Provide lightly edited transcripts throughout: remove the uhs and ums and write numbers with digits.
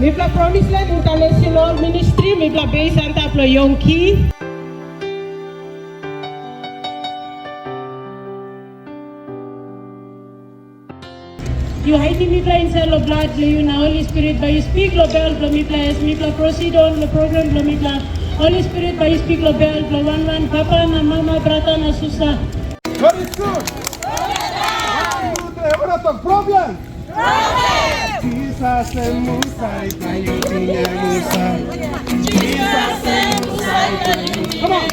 Mipla Promised Land International Ministry, Mipla Bay Santa Plo Yonki. You hide me in cell of blood, you na Holy Spirit, by you speak global, Mipla as Mipla proceed on the program, Mipla. Holy Spirit, by you speak global, one, Papa, na Mama, Brata, na Susa. Very good. What are the problems? Jesus and Musa, Come on.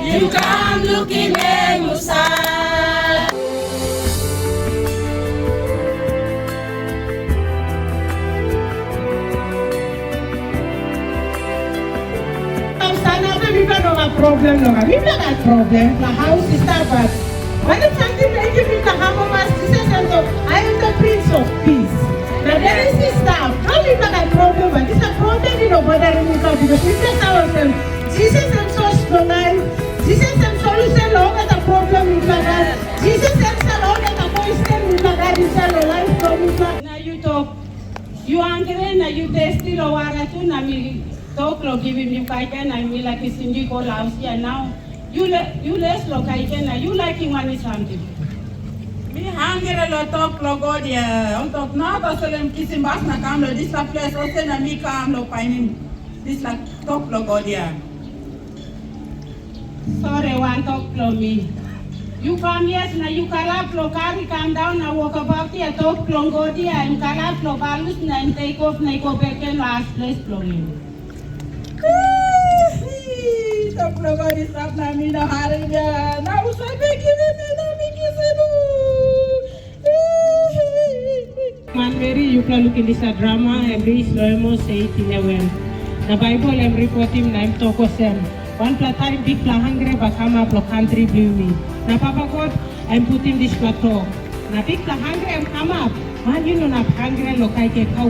You come looking at Musa. People don't have problem, people don't have problem. The house is bad. When it's something like you the Hamas, Jesus and I am the Prince of Peace. Now there is this stuff. No people have problem, but it's a problem in bothering me because we just ourselves. Jesus and source no life. Jesus and solution long at the problem in God. Jesus and long at the voice in God is a life problem. Now you talk. You angry na you testy lo wara tu na mi talk lo giving you kaiken na mi like isingi ko house here now. You less lo kaiken na you liking money something. Mi hangere lo talk lo go dia. On talk na ba solem kisim bas na kam lo this la place o se na mi kam lo painin. This la talk lo go dia. Sorry one talk lo me. You come yes na you kalap lo carry come down na walk about here talk lo go dia. You kalap lo balus na and take off na ko beken last place lo me. Talk lo go this la na mi na hari dia. Na usai beki me na mi kisibu. Manveri you can look in this drama every slow say it in a way. The Bible em report him na im toko sem. One time big pla hungry bakama plo country blew me. Na Papa God I'm putting this plateau. Na big pla hungry I'm come up. Man you know na hungry lo kai ke kau.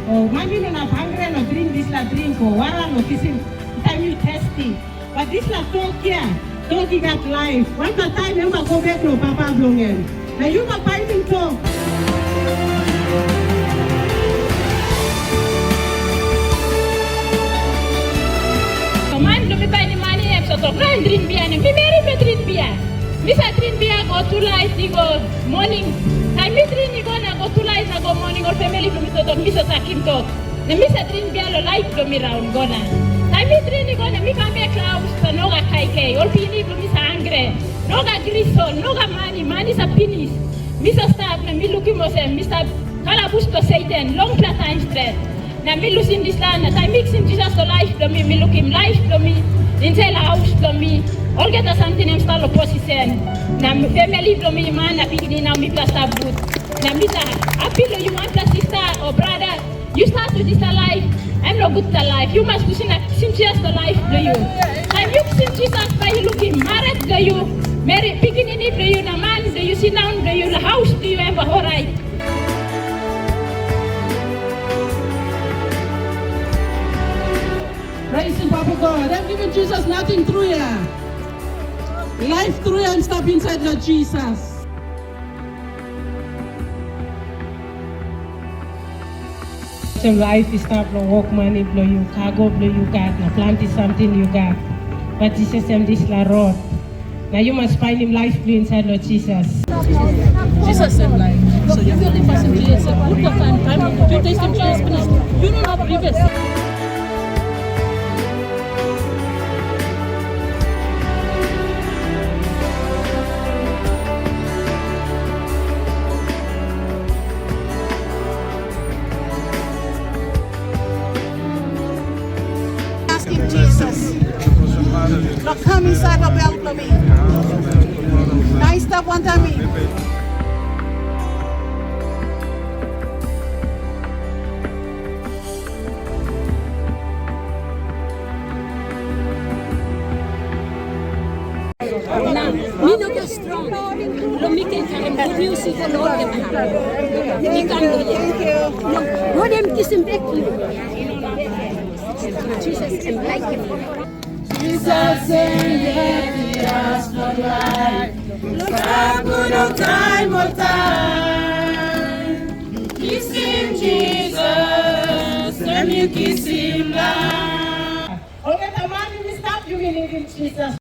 Oh man you know na hungry no drink this la drink or wara no kissing. Time you testing. But this la talk here. Talking at life. One time you go back to Papa Blongen. Now you can find him talk. Man, do me buy the money and so to plan drink beer and me marry me drink beer. Me say drink beer go to light, go morning. Time me drink go na go to light, na go morning or family do me to me so sakim talk. Na me say drink beer lo light do me round go na. Time me drink go na me come back house to no ga kai kai. Or pini do me sa angre. No ga grisol, no ga money sa pinis. Me so start na me looking mo say me sa kala busto Satan long time straight. Na me losing this land, na time mixing Jesus to life to me look him life to me, inside house to me, all get a something I'm start opposition. Na me family to me man na pigini now me plus a boot. Na me sa appeal you want a sister or brother, you start to this life. I'm not good to life. You must listen Jesus to life to you. Time you see Jesus by you looking married to you, married beginning to you, na man do you sit down to you, the house do you have all right. Praising Papa God. I'm giving Jesus nothing through here. Life through here and step inside Lord Jesus. So life is not no work money blow you, cargo blow you got, na plant is something you got. But Jesus and this la road. Now you must find him life blue inside Lord Jesus. Jesus saved life. So you feel the person Jesus said, put your time, you taste him Jesus finished. You don't have previous. Jesus. Now come inside of help me. Nice stuff one time me. Now, me no get strong. Lo me can carry music for Lord them have. Me can do it. No, what them kissing back you. Jesus and like him. Jesus and let us for life. Look good on time, Kissing Jesus. kisimla. Okay, the man in the staff, you will need Jesus.